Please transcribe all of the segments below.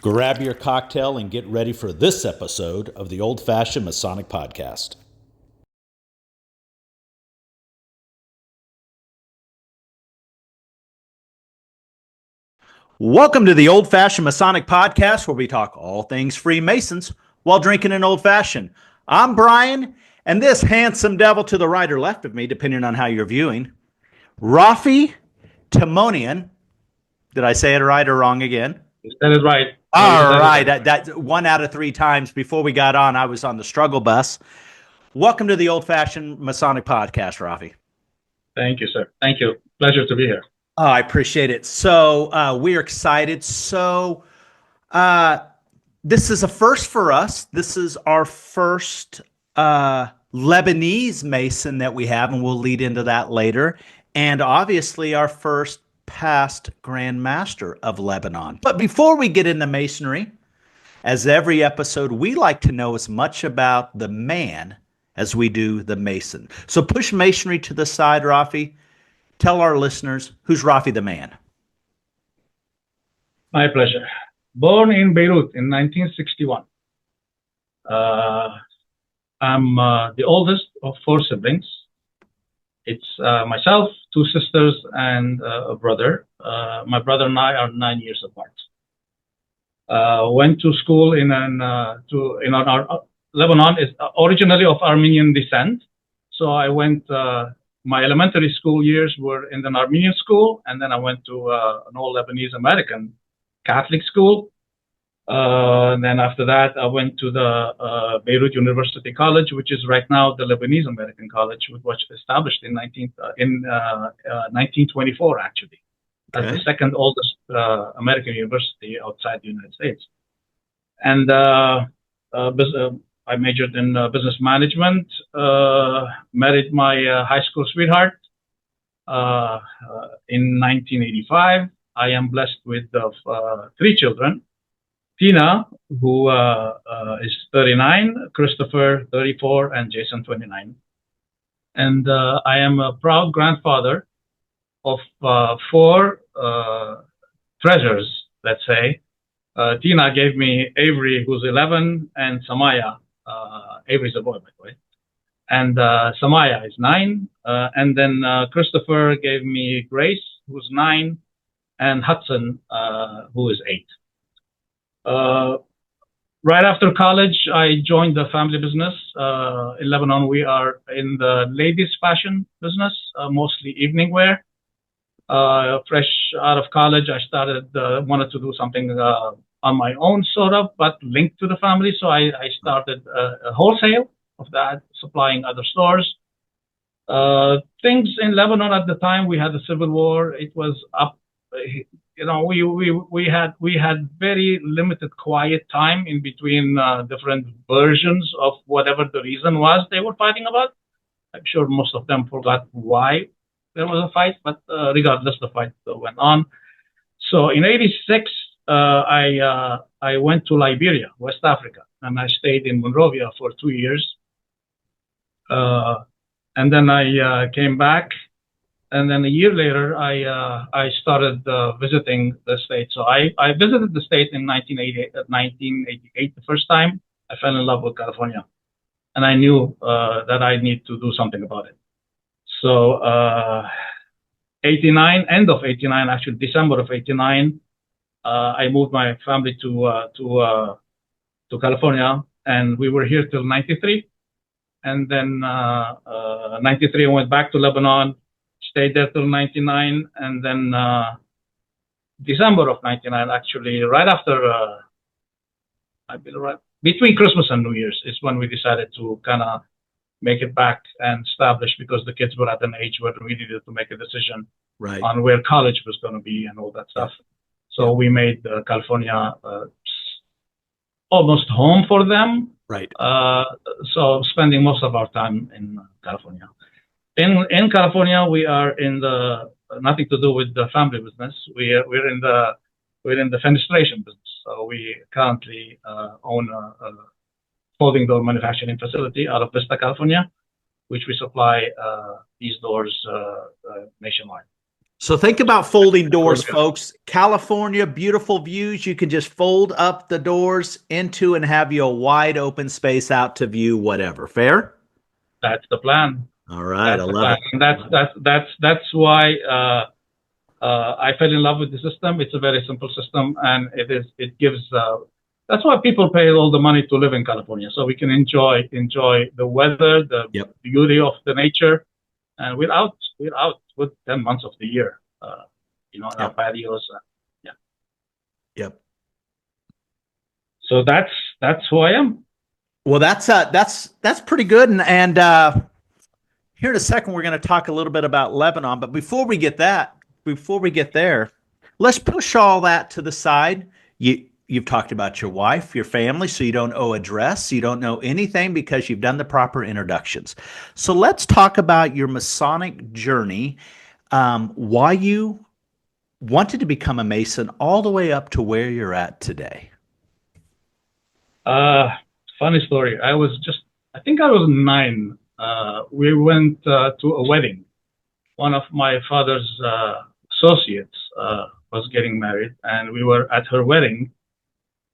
Grab your cocktail and get ready for this episode of the Old Fashion Masonic Podcast. Welcome to the Old Fashion Masonic Podcast, where we talk all things Freemasons while drinking an old fashioned. I'm Brian, and this handsome devil to the right or left of me, depending on how you're viewing, Raffy Timonian. Did I say it right or wrong again? That is right. All right. That 1 out of 3 times before we got on, I was on the struggle bus. Welcome to the Old Fashioned Masonic Podcast, Raffy. Thank you, sir. Thank you. Pleasure to be here. Oh, I appreciate it. So we're excited. So this is a first for us. This is our first Lebanese Mason that we have, and we'll lead into that later. And obviously our first past Grand Master of Lebanon. But before we get into Masonry, as every episode, we like to know as much about the man as we do the Mason. So push Masonry to the side, Raffy. Tell our listeners, who's Raffy the man? My pleasure. Born in Beirut in 1961. I'm the oldest of 4 siblings. It's myself, 2 sisters, and a brother. My brother and I are 9 years apart. Went to school in Lebanon is originally of Armenian descent. So I went, my elementary school years were in an Armenian school, and then I went to an old Lebanese American Catholic school. And then after that, I went to the Beirut University College, which is right now the Lebanese American College, which was established in 1924, actually. That's the second oldest American university outside the United States. And I majored in business management, married my high school sweetheart in 1985. I am blessed with 3 children. Tina, who is 39, Christopher, 34, and Jason, 29. And I am a proud grandfather of 4 treasures, let's say. Tina gave me Avery, who's 11, and Samaya. Avery's a boy, by the way. And Samaya is 9. And then Christopher gave me Grace, who's 9, and Hudson, who is 8. Right after college, I joined the family business. In Lebanon, we are in the ladies' fashion business, mostly evening wear. Fresh out of college, I wanted to do something on my own, sort of, but linked to the family. So I started a wholesale of that, supplying other stores. Things in Lebanon at the time, we had the civil war. It was up. You know, we had very limited quiet time in between different versions of whatever the reason was they were fighting about. I'm sure most of them forgot why there was a fight, but regardless, the fight went on. So in '86, I went to Liberia, West Africa, and I stayed in Monrovia for 2 years. And then I came back. And then a year later, I started visiting the state. So I visited the state in 1988 the first time. I fell in love with California. And I knew that I need to do something about it. So 89, end of 89, actually December of 89, I moved my family to California. And we were here till 93. And then 93, I went back to Lebanon. Stayed there till 99, and then December of 99, actually, right after, between Christmas and New Year's is when we decided to kind of make it back and establish, because the kids were at an age where we needed to make a decision on where college was going to be and all that stuff. So we made California almost home for them. Right. So spending most of our time in California. In California, we are in the nothing to do with the family business. We're in the fenestration business. So we currently own a folding door manufacturing facility out of Vista, California, which we supply these doors nationwide. So think about folding doors, So, folks. California, beautiful views. You can just fold up the doors into and have you a wide open space out to view whatever. Fair? that's the plan. All right, I That's the love plan. it. And that's why I fell in love with the system. It's a very simple system, and it gives. That's why people pay all the money to live in California, so we can enjoy the weather, the Yep. beauty of the nature, and we're out with 10 months of the year. In our Yep. patios. Yeah. Yep. So that's who I am. Well, that's pretty good. And here in a second, we're going to talk a little bit about Lebanon. But before we get there, let's push all that to the side. You've talked about your wife, your family, so you don't owe a dress, you don't know anything because you've done the proper introductions. So let's talk about your Masonic journey, why you wanted to become a Mason all the way up to where you're at today. Funny story. I think I was 9. We went to a wedding. One of my father's associates was getting married, and we were at her wedding.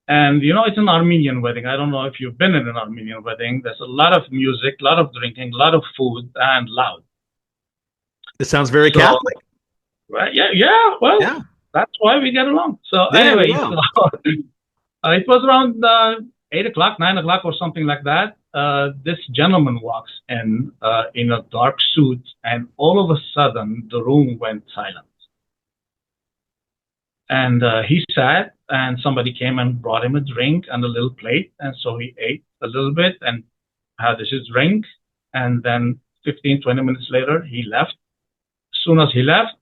And it's an Armenian wedding. I don't know if you've been in an Armenian wedding. There's a lot of music, a lot of drinking, a lot of food, and loud. It sounds very Catholic. Right? Yeah. Well, Yeah. that's why we get along. So There we anyway, go. it was around 8 o'clock, 9 o'clock, or something like that. This gentleman walks in a dark suit, and all of a sudden, the room went silent. And he sat, and somebody came and brought him a drink and a little plate. And so he ate a little bit and had his drink. And then 15, 20 minutes later, he left. As soon as he left,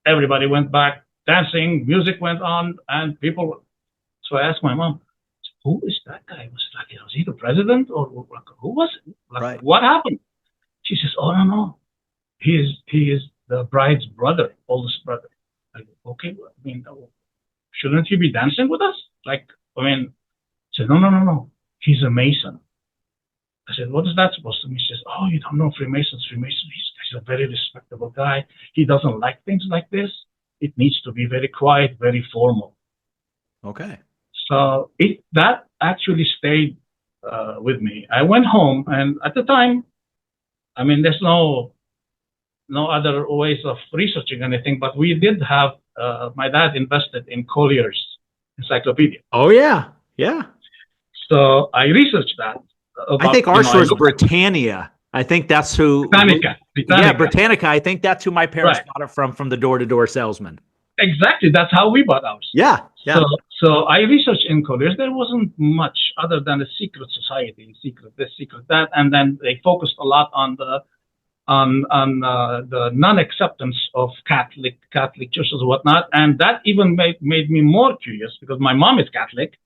everybody went back dancing, music went on, and people. So I asked my mom, who is that guy? Was he the president, or who was it? Right. What happened? She says, oh, no. He is the bride's brother, oldest brother. I go, okay, I mean, shouldn't he be dancing with us? She said, no. He's a Mason. I said, what is that supposed to mean? She says, oh, you don't know Freemasons. He's a very respectable guy. He doesn't like things like this. It needs to be very quiet, very formal. Okay. So that actually stayed with me. I went home, and at the time, there's no other ways of researching anything, but we did have, my dad invested in Collier's encyclopedia. Oh, yeah. Yeah. So I researched that. I think ours was Britannia. I think that's who. Britannica. Yeah, Britannica. I think that's who my parents Right. bought it from the door-to-door salesman. Exactly. That's how we bought ours. Yeah. Yeah. So I researched in Collier's. There wasn't much other than a secret society, secret this, secret that, and then they focused a lot on the non-acceptance of Catholic churches and whatnot, and that even made me more curious because my mom is Catholic,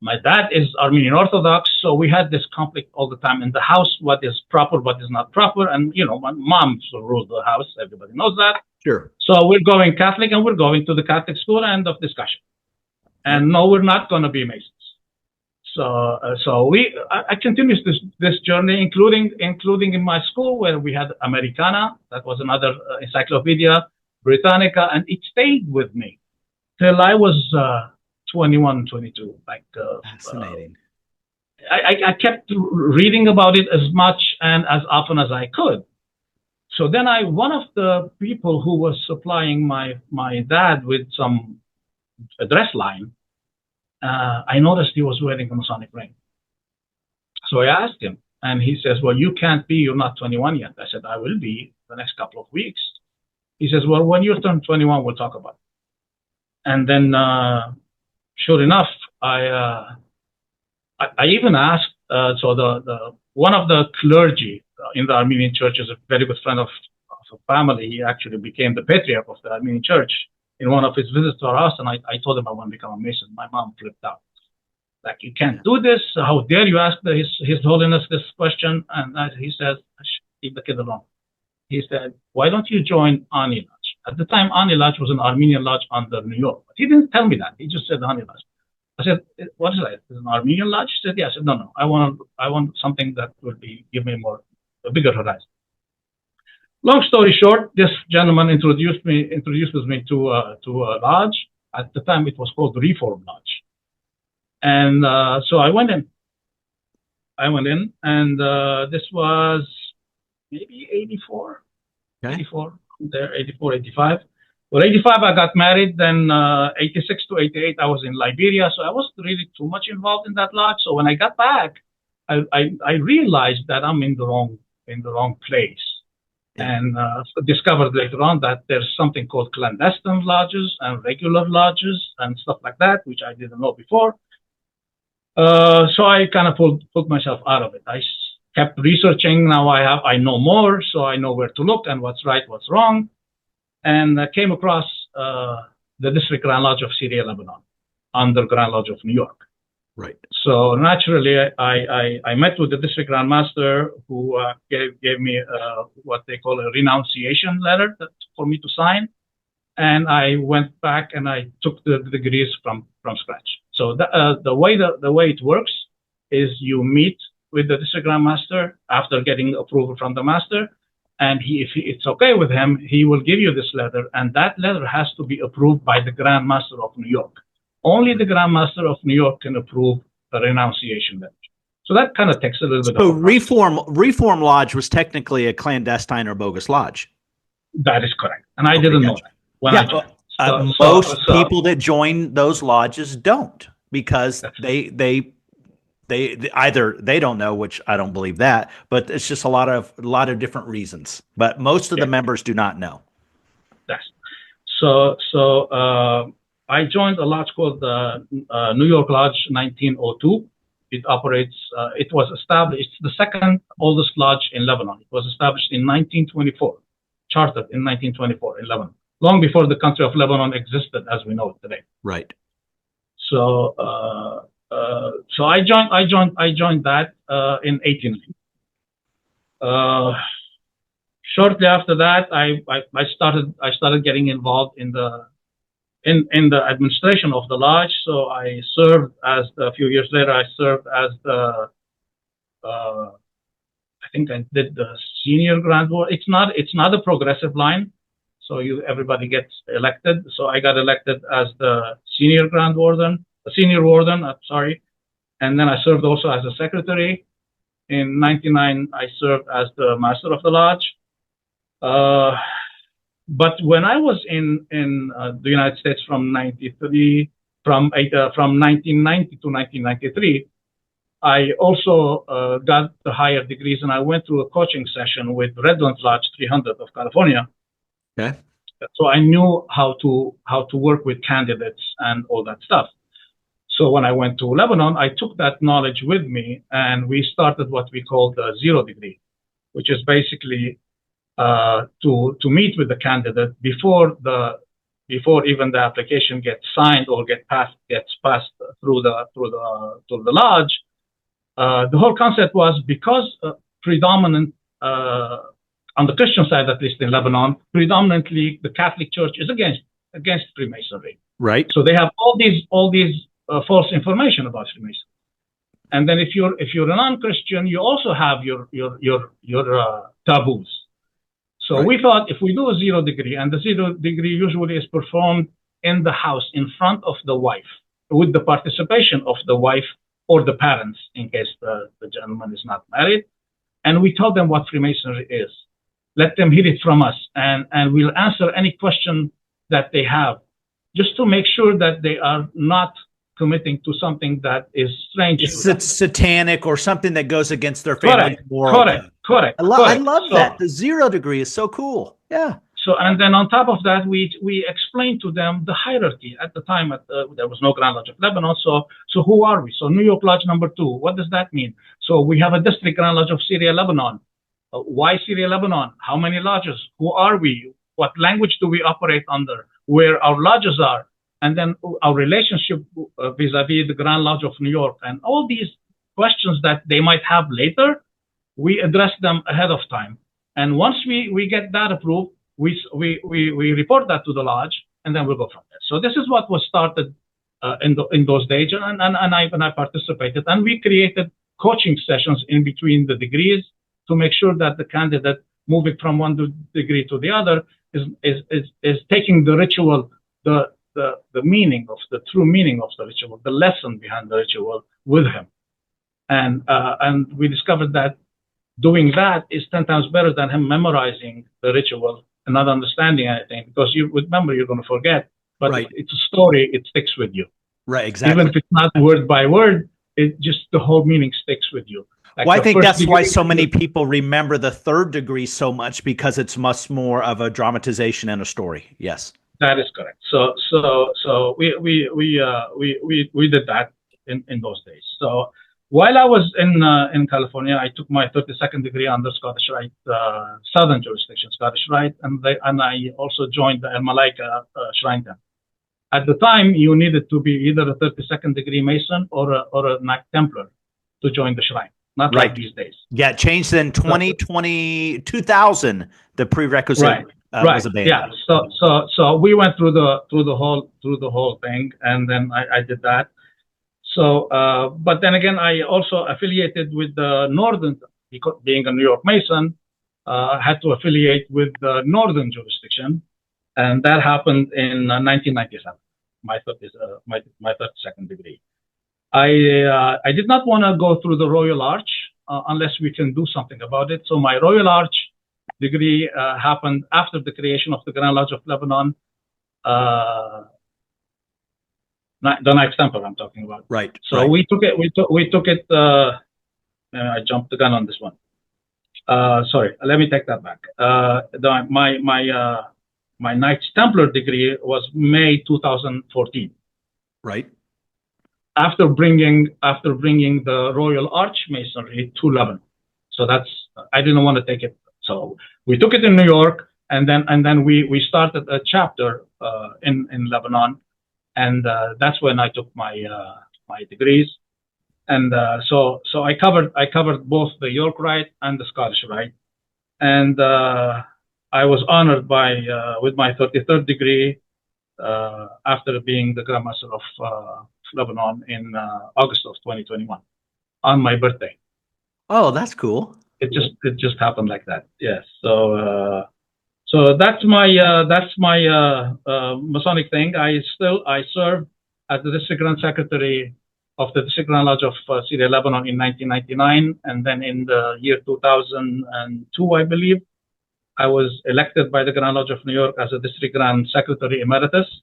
my dad is Armenian Orthodox, so we had this conflict all the time in the house: what is proper, what is not proper, and my mom rules the house. Everybody knows that. Sure. So we're going Catholic, and we're going to the Catholic school. End of discussion. And no, we're not going to be Masons. So I continued this journey, including in my school where we had Americana, that was another encyclopedia, Britannica, and it stayed with me till I was 21, 22. Fascinating. I kept reading about it as much and as often as I could. So then one of the people who was supplying my dad with some dress line, I noticed he was wearing a Masonic ring. So I asked him, and he says, well, you can't be, you're not 21 yet. I said, I will be the next couple of weeks. He says, well, when you turn 21, we'll talk about it. And then, sure enough, I even asked, so the one of the clergy in the Armenian church is a very good friend of a family. He actually became the patriarch of the Armenian church. In one of his visits to our house, and I told him I want to become a Mason. My mom flipped out. Like, you can't do this. How dare you ask His Holiness this question? And he says, leave the kid alone. He said, why don't you join Ani Lodge? At the time, Ani Lodge was an Armenian lodge under New York. But he didn't tell me that. He just said Ani Lodge. I said, what is that? Is it an Armenian lodge? He said, yeah. I said, no. I want something that will give me a bigger horizon. Long story short, this gentleman introduces me to a lodge. At the time, it was called Reform Lodge, and so I went in. And this was maybe 84, Okay. 84, there, 84, 85. Well, 85, I got married. Then 86 to 88, I was in Liberia, so I wasn't really too much involved in that lodge. So when I got back, I realized that I'm in the wrong place. And discovered later on that there's something called clandestine lodges and regular lodges and stuff like that, which I didn't know before. So I kind of pulled myself out of it. I kept researching. Now I know more, so I know where to look and what's right, what's wrong. And I came across the District Grand Lodge of Syria, Lebanon, under Grand Lodge of New York. Right. So naturally, I met with the district grand master, who gave me what they call a renunciation letter for me to sign, and I went back and I took the degrees from scratch. So the way it works is you meet with the district grand master after getting approval from the master, and if it's okay with him, he will give you this letter, and that letter has to be approved by the Grand Master of New York. Only the Grand Master of New York can approve a renunciation letter. So that kind of takes a little bit So of Reform Lodge was technically a clandestine or bogus lodge. That is correct. And I didn't know that when I joined. Most people that join those lodges don't, because they either they don't know, which I don't believe that, but it's just a lot of different reasons. But most of the members do not know. Yes. So I joined a lodge called New York Lodge 1902. It operates, it was established, it's the second oldest lodge in Lebanon. It was established in 1924, chartered in 1924 in Lebanon, long before the country of Lebanon existed as we know it today. Right. So I joined that in 89. Shortly after that, I started getting involved in the administration of the lodge. So I served as a few years later. I served as I think I did the senior grand warden. It's not a progressive line, so everybody gets elected. So I got elected as the senior grand warden, the senior warden. Sorry, and then I served also as a secretary. In 99, I served as the master of the lodge. But when I was in the United States from 1990 to 1993, I also got the higher degrees, and I went through a coaching session with Redlands Lodge 300 of California. Okay. So I knew how to work with candidates and all that stuff. So when I went to Lebanon, I took that knowledge with me, and we started what we call the 0 degree, which is basically to meet with the candidate before even the application gets signed or gets passed through the lodge. The whole concept was because predominant on the Christian side, at least in Lebanon, predominantly the Catholic Church is against Freemasonry. Right. So they have all these false information about Freemasonry. And then if you're a non-Christian, you also have your taboos. So we thought if we do a 0 degree, and the 0 degree usually is performed in the house in front of the wife, with the participation of the wife or the parents, in case the gentleman is not married. And we told them what Freemasonry is. Let them hear it from us, and we'll answer any question that they have, just to make sure that they are not committing to something that is strange. It's satanic or something that goes against their family moral. Correct. I love that. The 0 degree is so cool. Yeah. So, and then on top of that, we explained to them the hierarchy. At the time, there was no Grand Lodge of Lebanon. So who are we? So New York Lodge number 2. What does that mean? So we have a district Grand Lodge of Syria, Lebanon. Why Syria, Lebanon? How many lodges? Who are we? What language do we operate under? Where our lodges are? And then our relationship vis-a-vis the Grand Lodge of New York, and all these questions that they might have later, we address them ahead of time. And once we get that approved, we report that to the lodge, and then we'll go from there. So this is what was started in those days, and I participated, and we created coaching sessions in between the degrees to make sure that the candidate moving from one degree to the other is taking the ritual, the meaning of the true meaning of the ritual, the lesson behind the ritual with him. And we discovered that doing that is 10 times better than him memorizing the ritual and not understanding anything, because you remember, you're going to forget, but Right. it's a story, it sticks with you. Right, exactly. Even if it's not word by word, it just, the whole meaning sticks with you. Like well, I the think first that's why degree- so many people remember the third degree so much, because it's much more of a dramatization and a story. Yes. That is correct. So we did that in those days. So while I was in California, I took my 32nd degree under Scottish Rite, Southern jurisdiction, Scottish Rite, and I also joined the El Malaika Shrine Temple. At the time, you needed to be either a 32nd degree Mason or a Knight Templar to join the shrine. Not Right. like these days. Yeah, it changed in 2000. The prerequisite Right. was abandoned. Yeah. So we went through the whole thing, and then I did that. So, but then again, I also affiliated with the Northern, because being a New York Mason, I had to affiliate with the Northern jurisdiction, and that happened in 1997. My 32nd degree. I did not want to go through the Royal Arch unless we can do something about it. So my Royal Arch degree happened after the creation of the Grand Lodge of Lebanon. The Knights Templar I'm talking about. Right. So right. we took it. I jumped the gun on this one. Sorry, let me take that back. My Knights Templar degree was May 2014. Right. After bringing the Royal Arch Masonry to Lebanon. So I didn't want to take it. So we took it in New York, and then we started a chapter in Lebanon, and that's when I took my degrees. And so I covered both the York Rite and the Scottish Rite, and I was honored with my 33rd degree after being the Grand Master of Lebanon in August of 2021 on my birthday. Oh, that's cool. It just happened like that. Yes. So that's my Masonic thing. I served as the District Grand Secretary of the District Grand Lodge of Syria, Lebanon in 1999, and then in the year 2002, I believe, I was elected by the Grand Lodge of New York as a District Grand Secretary Emeritus.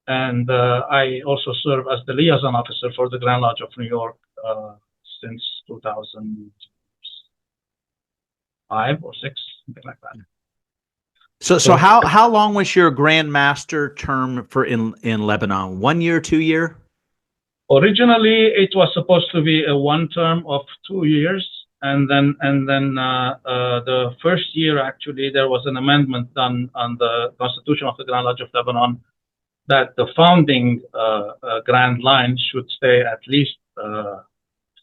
And I also serve as the liaison officer for the Grand Lodge of New York since 2005 or 6, something like that. So how long was your Grand Master term for in Lebanon? 1 year, 2 year? Originally, it was supposed to be a one term of 2 years, and then the first year, actually, there was an amendment done on the Constitution of the Grand Lodge of Lebanon that the founding Grand Line should stay at least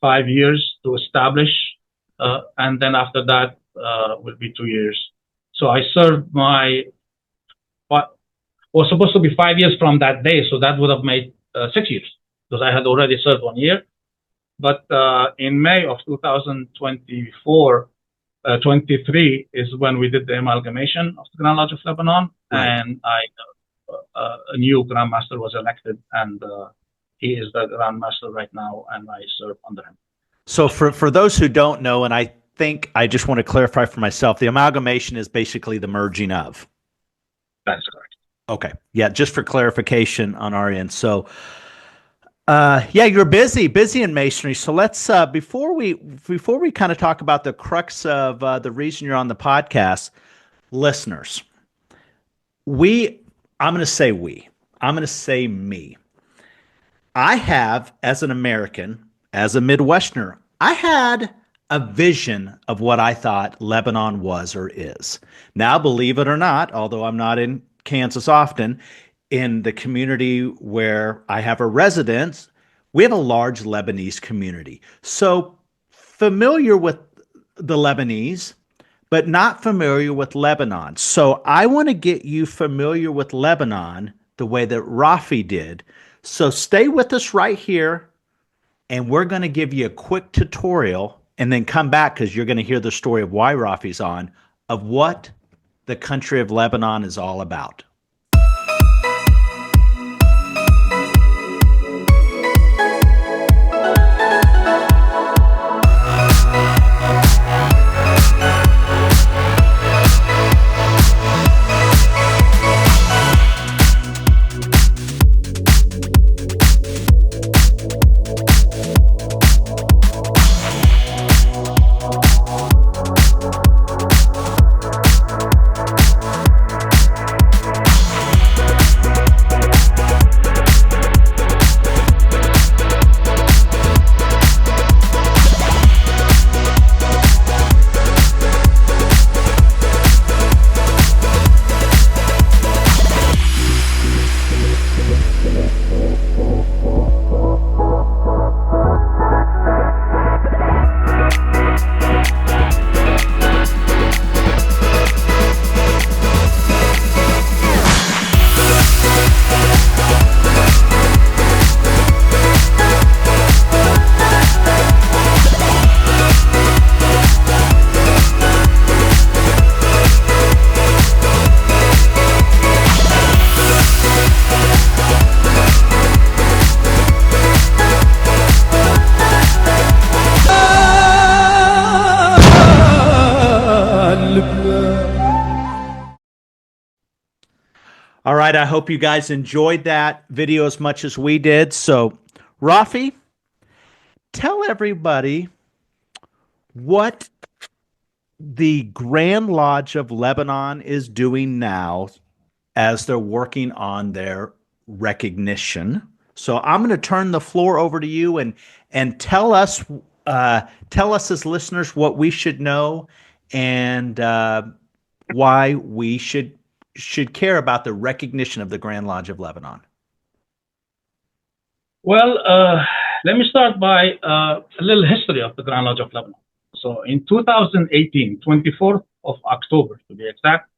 5 years to establish, and then after that will be 2 years. So I served what was supposed to be 5 years from that day, so that would have made 6 years, because I had already served 1 year. But in May of 23 is when we did the amalgamation of the Grand Lodge of Lebanon, right. And a new Grand Master was elected, and he is the Grand Master right now, and I serve under him. So for those who don't know, and I think I just want to clarify for myself, the amalgamation is basically the merging of. That is correct. Okay. Yeah, just for clarification on our end. So yeah, you're busy in Masonry. So let's before we kind of talk about the crux of the reason you're on the podcast, listeners, I'm going to say me. I have, as an American, as a Midwesterner, I had a vision of what I thought Lebanon was or is. Now, believe it or not, although I'm not in Kansas often, in the community where I have a residence, we have a large Lebanese community. So familiar with the Lebanese, but not familiar with Lebanon. So I want to get you familiar with Lebanon the way that Raffy did. So stay with us right here, and we're going to give you a quick tutorial and then come back, because you're going to hear the story of why Raffy's on of what the country of Lebanon is all about. All right, I hope you guys enjoyed that video as much as we did. So, Raffy, tell everybody what the Grand Lodge of Lebanon is doing now as they're working on their recognition. So I'm going to turn the floor over to you and tell us as listeners what we should know and why we should care about the recognition of the Grand Lodge of Lebanon. Well, let me start by a little history of the Grand Lodge of Lebanon. So in 2018, 24th of October to be exact,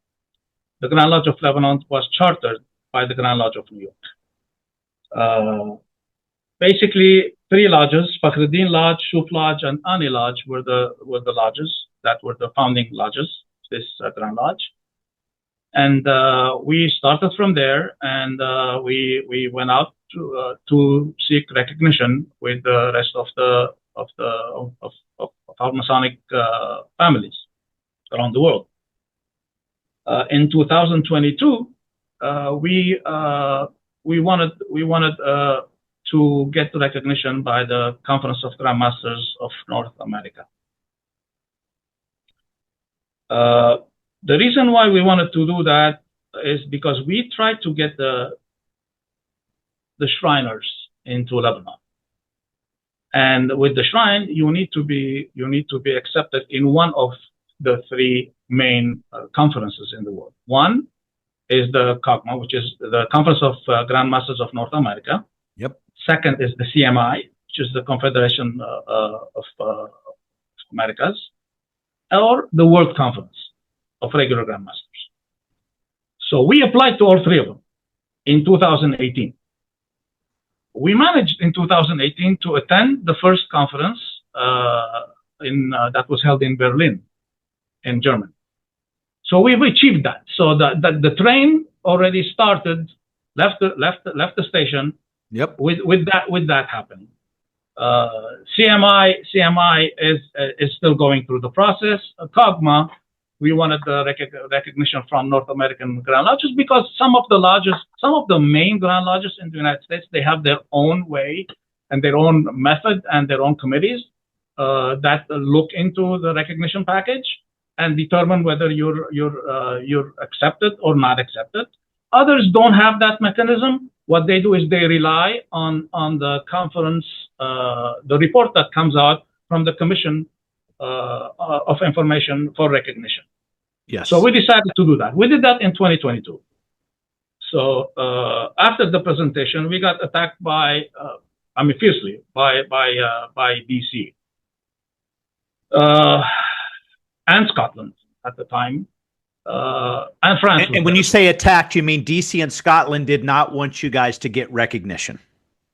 the Grand Lodge of Lebanon was chartered by the Grand Lodge of New York. Basically, three lodges, Fakhruddin Lodge, Shuf Lodge, and Ani Lodge were the lodges that were the founding lodges, this Grand Lodge. And we started from there, and we went out to seek recognition with the rest of our Masonic families around the world. In 2022, we wanted to get the recognition by the Conference of Grand Masters of North America. The reason why we wanted to do that is because we tried to get the Shriners into Lebanon, and with the Shrine, you need to be accepted in one of the three main conferences in the world. One is the COGMA, which is the Conference of Grand Masters of North America. Yep. Second is the CMI, which is the Confederation of Americas, or the World Conference of Regular Grand Masters. So we applied to all three of them in 2018. We managed in 2018 to attend the first conference that was held in Berlin, in Germany. So we've achieved that. So the train already started, left the station. Yep. With that happening. CMI is still going through the process. COGMA, we wanted the recognition from North American Grand Lodges because some of the main Grand Lodges in the United States, they have their own way and their own method and their own committees that look into the recognition package and determine whether you're accepted or not accepted. Others don't have that mechanism. What they do is they rely on the conference, the report that comes out from the Commission of Information for Recognition. Yes. So we decided to do that. We did that in 2022. So after the presentation, we got attacked fiercely by DC and Scotland at the time. And France. And when you say attacked, you mean DC and Scotland did not want you guys to get recognition?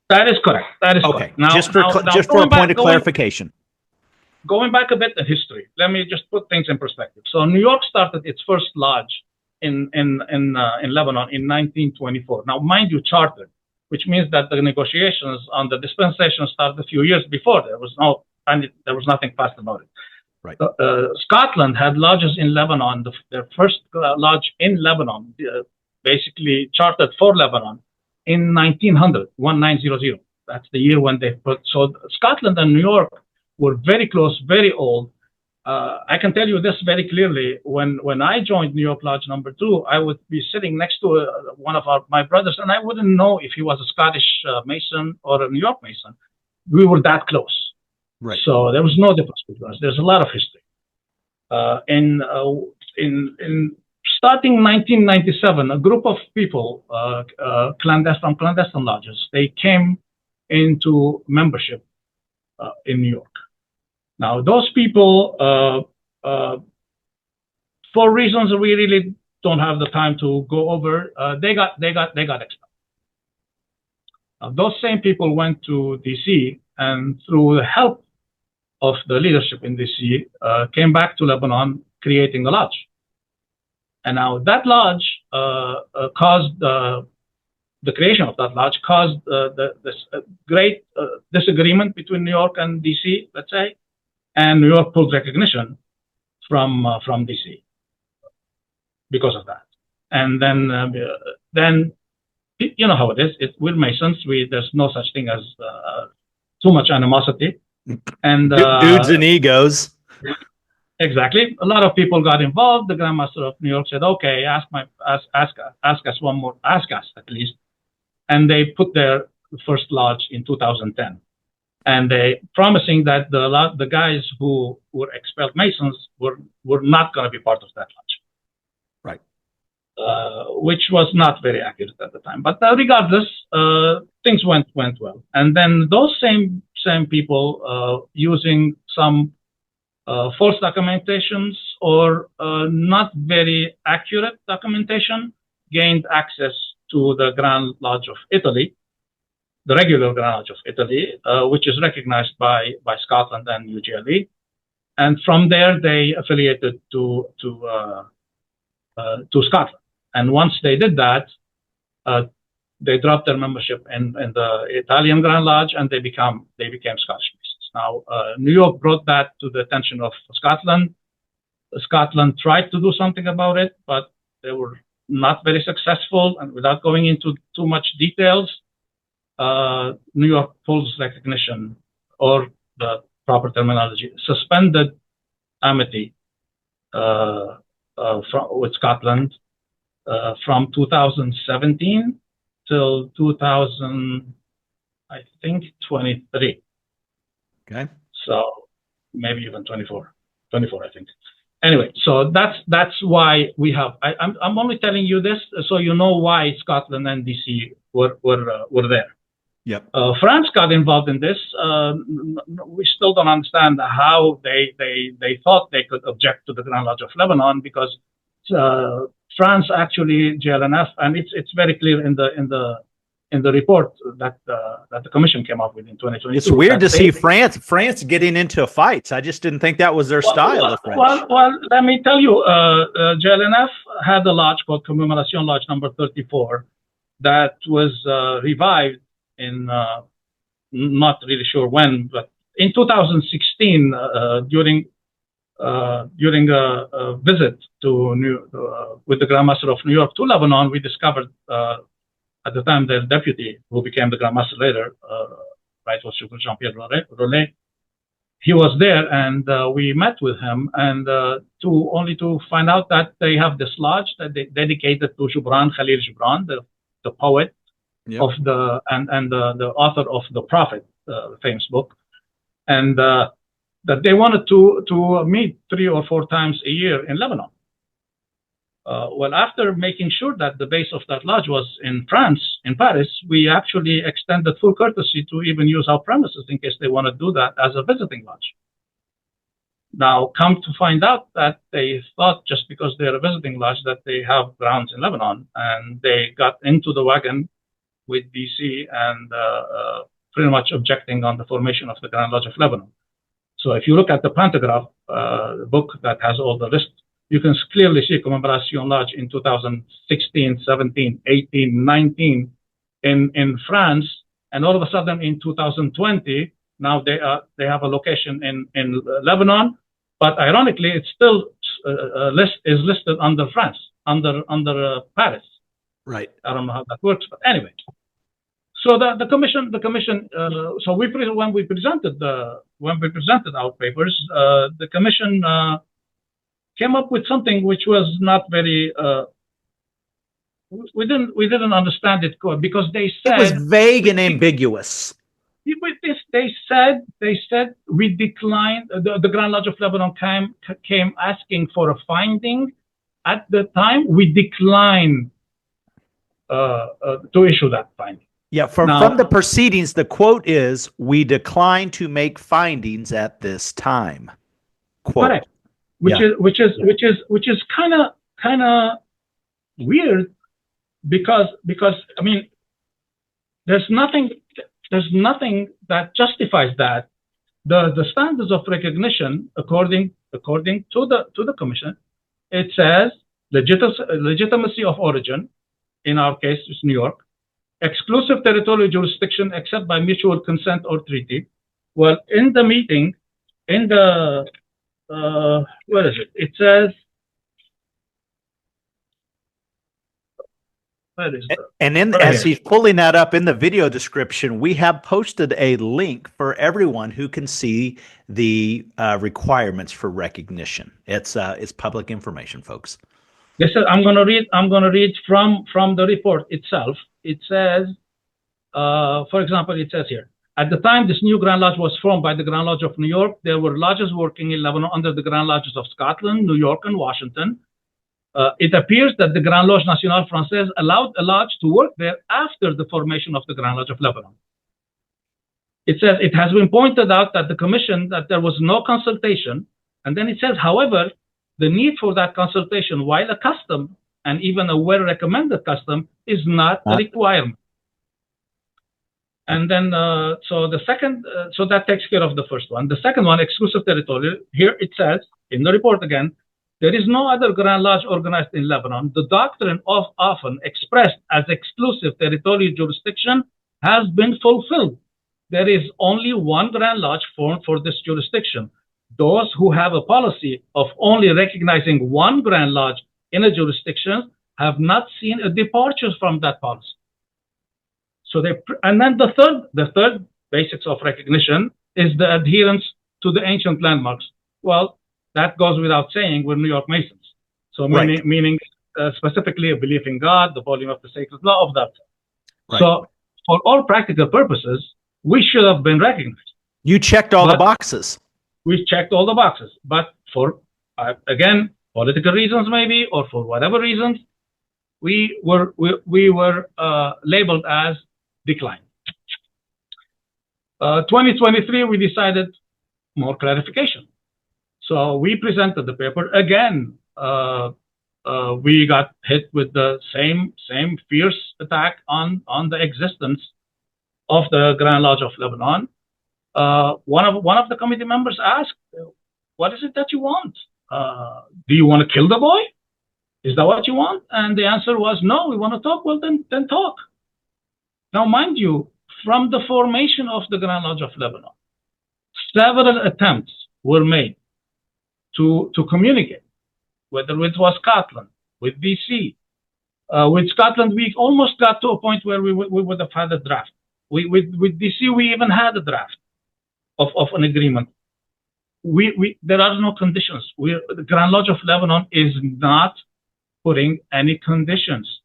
That is correct. That is okay. Correct. Now, just for a point of clarification. going back a bit in history, let me just put things in perspective. So New York started its first lodge in Lebanon in 1924. Now, mind you, chartered, which means that the negotiations on the dispensation started a few years before. There was nothing fast about it. Right. Scotland had lodges in Lebanon. Their first lodge in Lebanon, basically chartered for Lebanon in 1900. That's the year when they put. So Scotland and New York were very close, very old. I can tell you this very clearly. When I joined New York Lodge number 2, I would be sitting next to one of my brothers, and I wouldn't know if he was a Scottish Mason or a New York Mason. We were that close. Right. So there was no difference between us. There's a lot of history. In starting 1997, a group of people, from clandestine lodges, they came into membership in New York. Now, those people, for reasons we really don't have the time to go over, they got expelled. Those same people went to DC, and through the help of the leadership in DC, came back to Lebanon, creating a lodge. And now that lodge caused the creation of that lodge caused this great disagreement between New York and DC, let's say, and New York pulled recognition from DC because of that. And then you know how it is. We're Masons. There's no such thing as too much animosity. And dudes and egos. Exactly. A lot of people got involved. The Grand Master of New York said, "Okay, ask us one more, ask us at least." And they put their first lodge in 2010, and they promising that the guys who were expelled Masons were not going to be part of that lodge. Right. Which was not very accurate at the time. But regardless, things went well. And then those same people using some false documentations or not very accurate documentation gained access to the Grand Lodge of Italy, the regular Grand Lodge of Italy, which is recognized by Scotland and UGLE. And from there, they affiliated to Scotland. And once they did that, they dropped their membership in the Italian Grand Lodge, and they became Scottish Masons. Now, New York brought that to the attention of Scotland. Scotland tried to do something about it, but they were not very successful. And without going into too much details, New York pulls recognition, or the proper terminology, suspended amity with Scotland from 2017 till 2023. Okay. So maybe even 24, I think. Anyway, so that's why we have. I'm only telling you this so you know why Scotland and DC were there. Yep. France got involved in this. We still don't understand how they thought they could object to the Grand Lodge of Lebanon, because France actually, GLNF, and it's very clear in the report that the commission came up with in 2022. It's weird to see France getting into fights. I just didn't think that was their style. The French. Well, let me tell you, GLNF had a lodge called Commemoration Lodge number 34 that was revived in not really sure when, but in 2016 during a visit to with the Grand Master of New York to Lebanon, we discovered. At the time, the deputy, who became the Grand Master later, Right Worshipful Jean-Pierre Rollet, he was there, and we met with him, and to find out that they have this lodge that they dedicated to Khalil Gibran, the poet, yep, of the author of The Prophet, the famous book, and that they wanted to meet 3 or 4 times a year in Lebanon. Well, after making sure that the base of that lodge was in France, in Paris, we actually extended full courtesy to even use our premises in case they want to do that as a visiting lodge. Now, come to find out that they thought just because they're a visiting lodge that they have grounds in Lebanon, and they got into the wagon with DC and pretty much objecting on the formation of the Grand Lodge of Lebanon. So if you look at the pantograph, the book that has all the list, you can clearly see Commemoration Lodge in 2016, 17, 18, 19 in France, and all of a sudden in 2020, now they have a location in Lebanon, but ironically, it's still listed under France, under Paris. Right. I don't know how that works, but anyway. So the commission. So when we presented our papers, the commission came up with something which was not very. We didn't understand it because they said it was vague and ambiguous. They said we declined. The Grand Lodge of Lebanon came asking for a finding. At the time, we declined to issue that finding. Yeah, from the proceedings, the quote is, "We decline to make findings at this time." Quote. Correct. Which is kind of weird because I mean, there's nothing that justifies that. The standards of recognition, according to the commission, it says legitimacy of origin. In our case, it's New York. Exclusive territorial jurisdiction except by mutual consent or treaty. Well, in the meeting, where is it? It says, where is that? And as he's pulling that up in the video description, we have posted a link for everyone who can see the requirements for recognition. It's public information, folks. This is, I'm going to read from the report itself. It says, for example, it says here, at the time this new Grand Lodge was formed by the Grand Lodge of New York, there were lodges working in Lebanon under the Grand Lodges of Scotland, New York, and Washington. It appears that the Grand Lodge National Française allowed a lodge to work there after the formation of the Grand Lodge of Lebanon. It says, it has been pointed out that the commission that there was no consultation. And then it says, however, the need for that consultation, while a custom and even a well-recommended custom, is not a requirement. And then, so that takes care of the first one. The second one, exclusive territorial. Here it says in the report again, there is no other Grand Lodge organized in Lebanon. The doctrine of often expressed as exclusive territorial jurisdiction has been fulfilled. There is only one Grand Lodge formed for this jurisdiction. Those who have a policy of only recognizing one Grand Lodge in a jurisdiction have not seen a departure from that policy. So and then the third basics of recognition is the adherence to the ancient landmarks. Well, that goes without saying. We're New York Masons, so right. meaning specifically a belief in God, the volume of the sacred law of that. Right. So, for all practical purposes, we should have been recognized. You checked all the boxes. We checked all the boxes, but for again, political reasons maybe, or for whatever reasons, we were labeled as declined. 2023, we decided more clarification. So we presented the paper again. We got hit with the same fierce attack on the existence of the Grand Lodge of Lebanon. One of the committee members asked, "What is it that you want? Do you want to kill the boy? Is that what you want?" And the answer was, "No, we want to talk." Well, then talk. Now, mind you, from the formation of the Grand Lodge of Lebanon, several attempts were made to communicate, whether it was Scotland, with DC. With Scotland, we almost got to a point where we would have had a draft. With DC, we even had a draft of an agreement. There are no conditions. The Grand Lodge of Lebanon is not putting any conditions.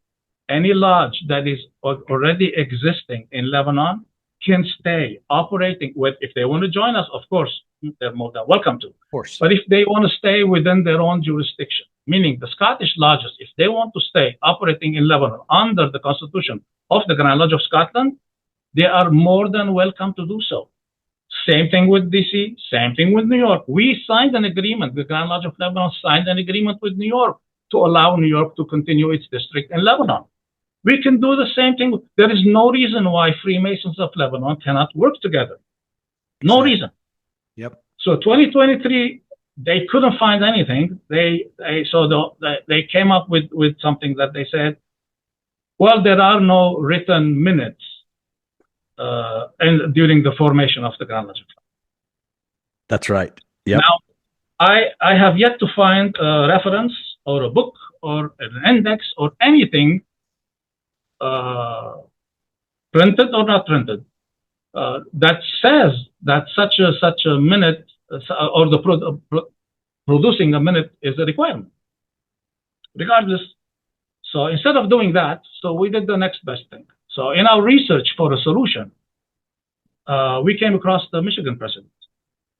Any lodge that is already existing in Lebanon can stay operating. If they want to join us, of course, they're more than welcome to. Of course. But if they want to stay within their own jurisdiction, meaning the Scottish lodges, if they want to stay operating in Lebanon under the constitution of the Grand Lodge of Scotland, they are more than welcome to do so. Same thing with DC, same thing with New York. We signed an agreement, the Grand Lodge of Lebanon signed an agreement with New York to allow New York to continue its district in Lebanon. We can do the same thing. There is no reason why Freemasons of Lebanon cannot work together. No reason. Yep. So 2023, they couldn't find anything. They came up with something that they said, well, there are no written minutes and during the formation of the Grand Lodge. That's right. Yep. Now, I have yet to find a reference or a book or an index or anything printed or not printed that says that such a minute or the producing a minute is a requirement. Regardless, so instead of doing that, so we did the next best thing. So in our research for a solution, we came across the Michigan precedent.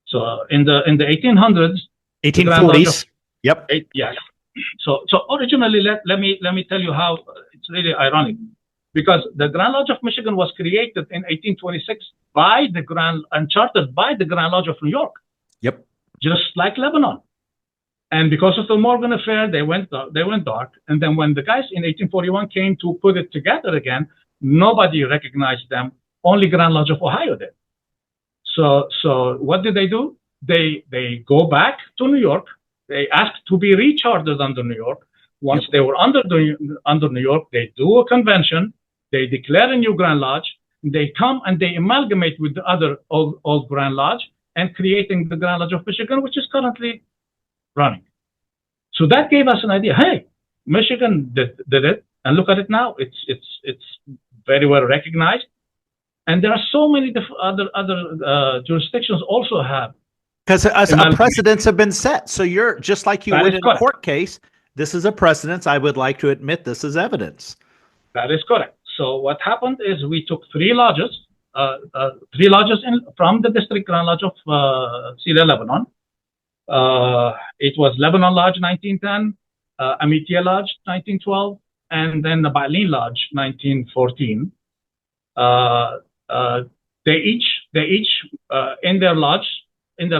So in the 1800s, 1840s. Yep. Yes. So originally, let me tell you how it's really ironic, because the Grand Lodge of Michigan was created in 1826 by and chartered by the Grand Lodge of New York. Yep. Just like Lebanon. And because of the Morgan affair, they went dark. And then when the guys in 1841 came to put it together again, nobody recognized them. Only Grand Lodge of Ohio did. So what did they do? They go back to New York. They asked to be rechartered under New York. Once they were under New York, they do a convention. They declare a new Grand Lodge. They come and they amalgamate with the other old Grand Lodge and creating the Grand Lodge of Michigan, which is currently running. So that gave us an idea. Hey, Michigan did it, and look at it now. It's very well recognized, and there are so many other jurisdictions also have. Because precedents have been set. So you're just like you would in a court case. This is a precedence. I would like to admit this is evidence. That is correct. So what happened is we took three lodges from the District Grand Lodge of Syria, Lebanon. It was Lebanon Lodge 1910, Amitia Lodge 1912, and then the Ba'alin Lodge 1914. They each in their lodges in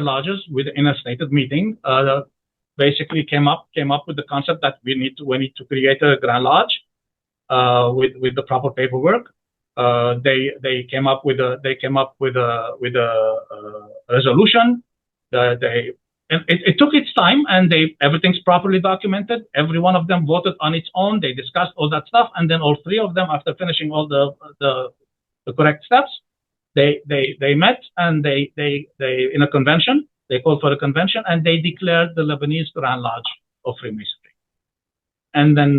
a stated meeting basically came up with the concept that we need to create a Grand Lodge with the proper paperwork. They came up with a resolution. It took its time, and everything's properly documented. Every one of them voted on its own. They discussed all that stuff, and then all three of them, after finishing all the correct steps, they met, and they in a convention. They called for a convention, and they declared the Lebanese Grand Lodge of Freemasonry. And then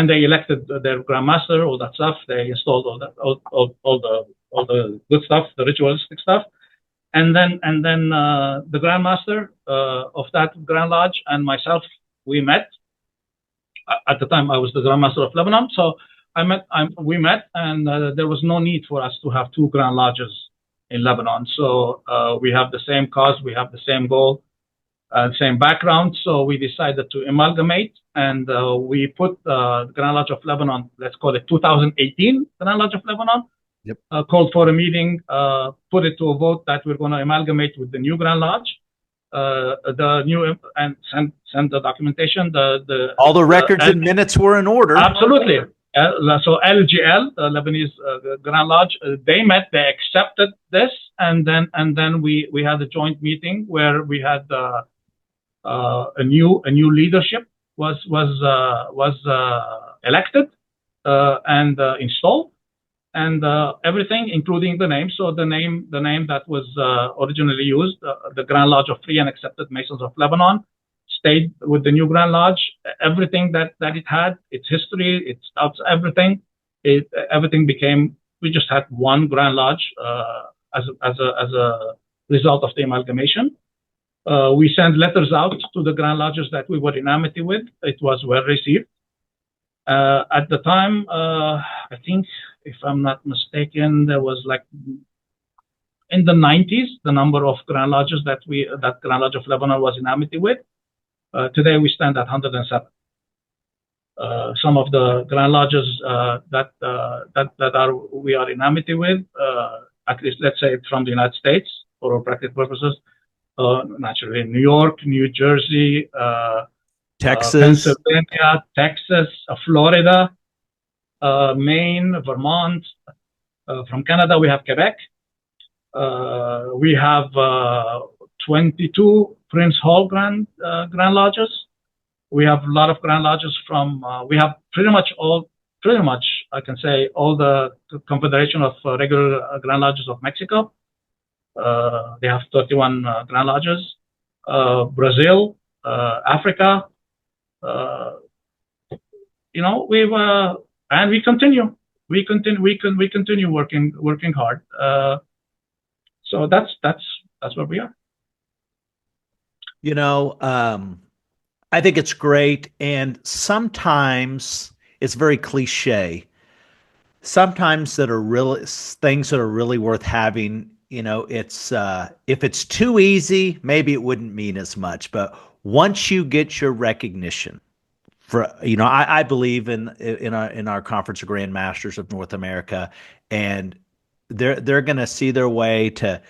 they elected their Grand Master, all that stuff. They installed all the good stuff, the ritualistic stuff. And then the Grand Master of that Grand Lodge and myself, we met. At the time, I was the Grand Master of Lebanon, so we met, and there was no need for us to have two Grand Lodges in Lebanon. So we have the same cause, we have the same goal, same background. So we decided to amalgamate, and we put the Grand Lodge of Lebanon, let's call it 2018 Grand Lodge of Lebanon. Yep. Called for a meeting, put it to a vote that we're going to amalgamate with the new Grand Lodge, and send the documentation. All the records and minutes were in order. Absolutely. So LGL, the Lebanese Grand Lodge, they met, they accepted this, and then we had a joint meeting where we had a new leadership was elected and installed. And everything, including the name. So the name that was originally used, the Grand Lodge of Free and Accepted Masons of Lebanon, stayed with the new Grand Lodge. Everything that it had, its history, its everything, everything became. We just had one Grand Lodge as a result of the amalgamation. We sent letters out to the Grand Lodges that we were in amity with. It was well received. At the time, I think, if I'm not mistaken, there was like in the 90s, the number of Grand Lodges that Grand Lodge of Lebanon was in amity with. Today we stand at 107. Some of the Grand Lodges we are in amity with, at least let's say from the United States for all practical purposes, naturally New York, New Jersey, Texas, Pennsylvania, Texas, Florida, Maine, Vermont. From Canada, we have Quebec. We have 22 Prince Hall Grand Lodges. We have a lot of Grand Lodges from, we have pretty much, I can say, all the Confederation of regular Grand Lodges of Mexico. They have 31 Grand Lodges. Brazil, Africa, and we continue. We continue working hard. So that's where we are. I think it's great, and sometimes it's very cliche. Sometimes that are really things that are really worth having. It's if it's too easy, maybe it wouldn't mean as much. But once you get your recognition, I believe in our Conference of Grand Masters of North America, and they're going to see their way to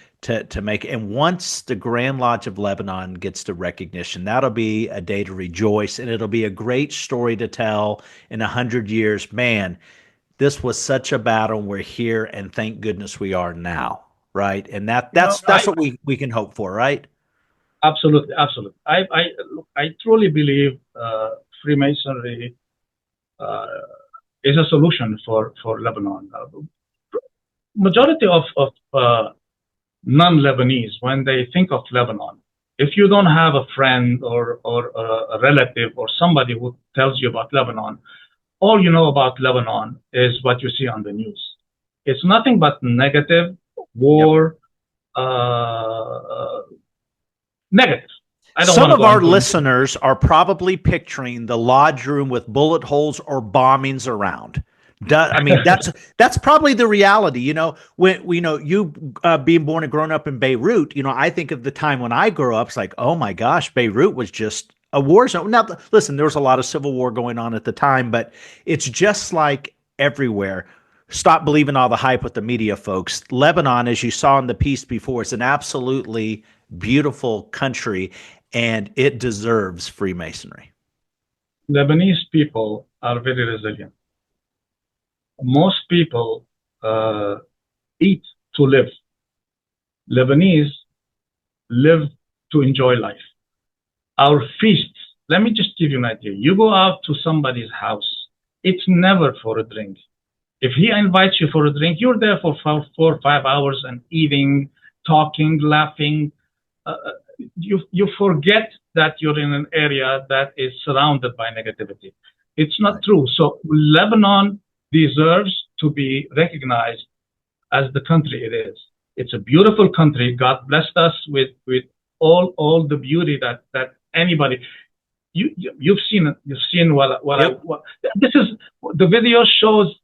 make it. And once the Grand Lodge of Lebanon gets the recognition, that'll be a day to rejoice, and it'll be a great story to tell in 100 years. Man, this was such a battle. We're here, and thank goodness we are now, right? And that's what we can hope for, right? Absolutely. I truly believe Freemasonry is a solution for Lebanon. Majority of non-Lebanese, when they think of Lebanon, if you don't have a friend or a relative or somebody who tells you about Lebanon, all you know about Lebanon is what you see on the news. It's nothing but negative, war, negative. Some of our listeners are probably picturing the lodge room with bullet holes or bombings around. I mean, that's probably the reality. When you being born and grown up in Beirut, I think of the time when I grew up. It's like, oh my gosh, Beirut was just a war zone. Now, listen, there was a lot of civil war going on at the time, but it's just like everywhere. Stop believing all the hype with the media, folks. Lebanon, as you saw in the piece before, is an absolutely beautiful country, and it deserves Freemasonry. Lebanese people are very resilient. Most people eat to live. Lebanese live to enjoy life. Our feasts, let me just give you an idea. You go out to somebody's house, it's never for a drink. If he invites you for a drink, you're there for 4 or 5 hours and eating, talking, laughing. You forget that you're in an area that is surrounded by negativity. It's not true. So Lebanon deserves to be recognized as the country it is. It's a beautiful country. God blessed us with all the beauty that anybody. You've seen it. You've seen what this is. The video shows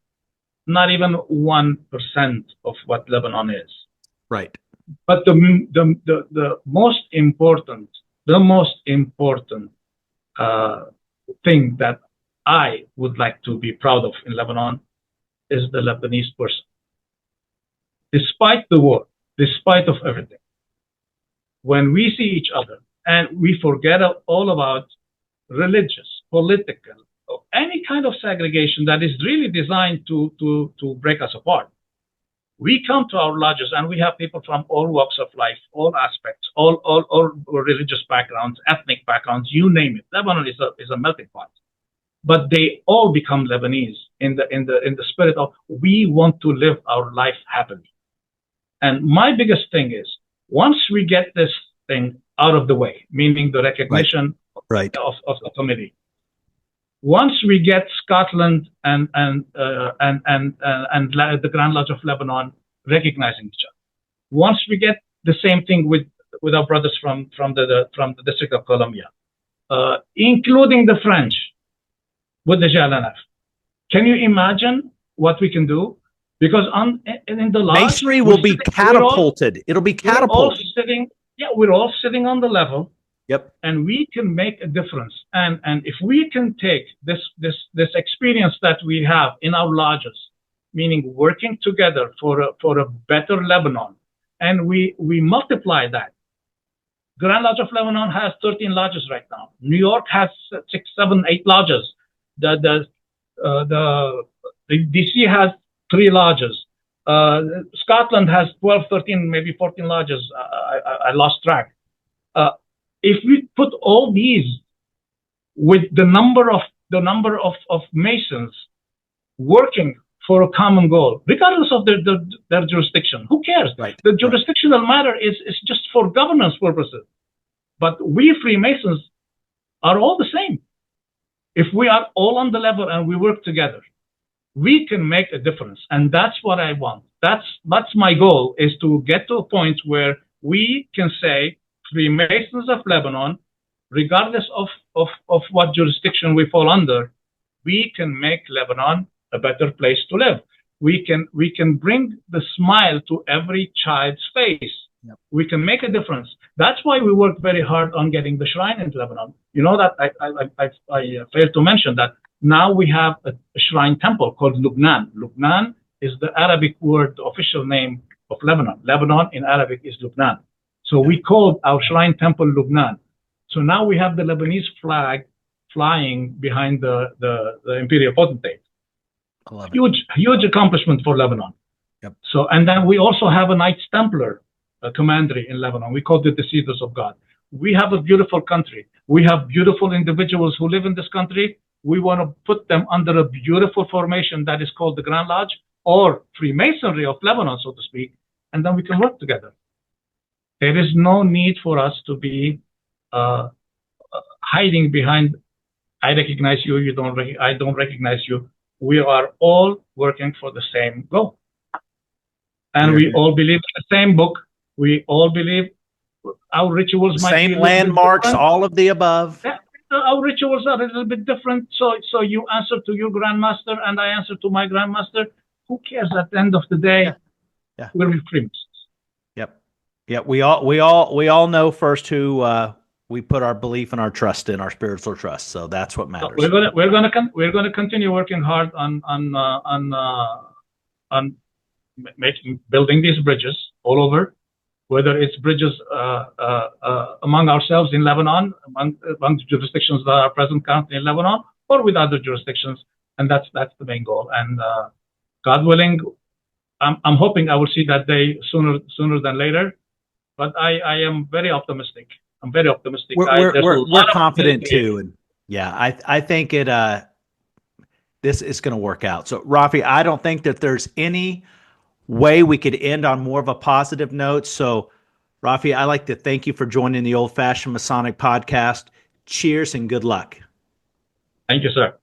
not even 1% of what Lebanon is. Right. But the most important thing that I would like to be proud of in Lebanon is the Lebanese person. Despite the war, despite of everything, when we see each other and we forget all about religious, political, or any kind of segregation that is really designed to break us apart, we come to our lodges and we have people from all walks of life, all aspects, all religious backgrounds, ethnic backgrounds, you name it. Lebanon is a melting pot. But they all become Lebanese in the spirit of we want to live our life happily. And my biggest thing is once we get this thing out of the way, meaning the recognition of the committee, once we get Scotland and the Grand Lodge of Lebanon recognizing each other, once we get the same thing with our brothers from the District of Columbia, including the French with the JLNF, can you imagine what we can do? Because in the lodge, Masonry will be catapulted. It'll be catapulted. We're all sitting on the level. Yep. And we can make a difference. And if we can take this experience that we have in our lodges, meaning working together for a better Lebanon, and we multiply that. Grand Lodge of Lebanon has 13 lodges right now. New York has 6, 7, 8 lodges. The DC has 3 lodges. Scotland has 12, 13, maybe 14 lodges. I lost track. If we put all these with the number of Masons working for a common goal, regardless of their jurisdiction, who cares? Right. The jurisdictional matter is just for governance purposes. But we Freemasons are all the same. If we are all on the level and we work together, we can make a difference. And that's what I want. That's my goal, is to get to a point where we can say, Freemasons of Lebanon, regardless of what jurisdiction we fall under, we can make Lebanon a better place to live. We can bring the smile to every child's face. Yep. We can make a difference. That's why we work very hard on getting the shrine in Lebanon. You know that I failed to mention that now we have a shrine temple called Lubnan. Lubnan is the Arabic word, the official name of Lebanon. Lebanon in Arabic is Lubnan. So we called our shrine temple Lubnan. So now we have the Lebanese flag flying behind the imperial potentate. Huge accomplishment for Lebanon. Yep. So, and then we also have a Knights Templar commandery in Lebanon. We called it the Cedars of God. We have a beautiful country. We have beautiful individuals who live in this country. We want to put them under a beautiful formation that is called the Grand Lodge, or Freemasonry of Lebanon, so to speak, and then we can work together. There is no need for us to be hiding behind, I recognize you, I don't recognize you. We are all working for the same goal. And we all believe in the same book. We all believe our rituals might be same landmarks, all of the above. Yeah, our rituals are a little bit different. So you answer to your grandmaster and I answer to my grandmaster. Who cares? At the end of the day, we're Freemasons. Yep. Yeah. We all know first who we put our belief and our trust in, our spiritual trust. So that's what matters. So we're gonna continue working hard on building these bridges all over, whether it's bridges among ourselves in Lebanon, among the jurisdictions that are present currently in Lebanon, or with other jurisdictions, and that's the main goal. And God willing, I'm hoping I will see that day sooner than later. But I am very optimistic. I'm very optimistic. We're confident too, and I think this is going to work out. So, Raffy, I don't think that there's any way we could end on more of a positive note. So, Raffy, I'd like to thank you for joining the Old Fashion Masonic Podcast. Cheers and good luck. Thank you, sir.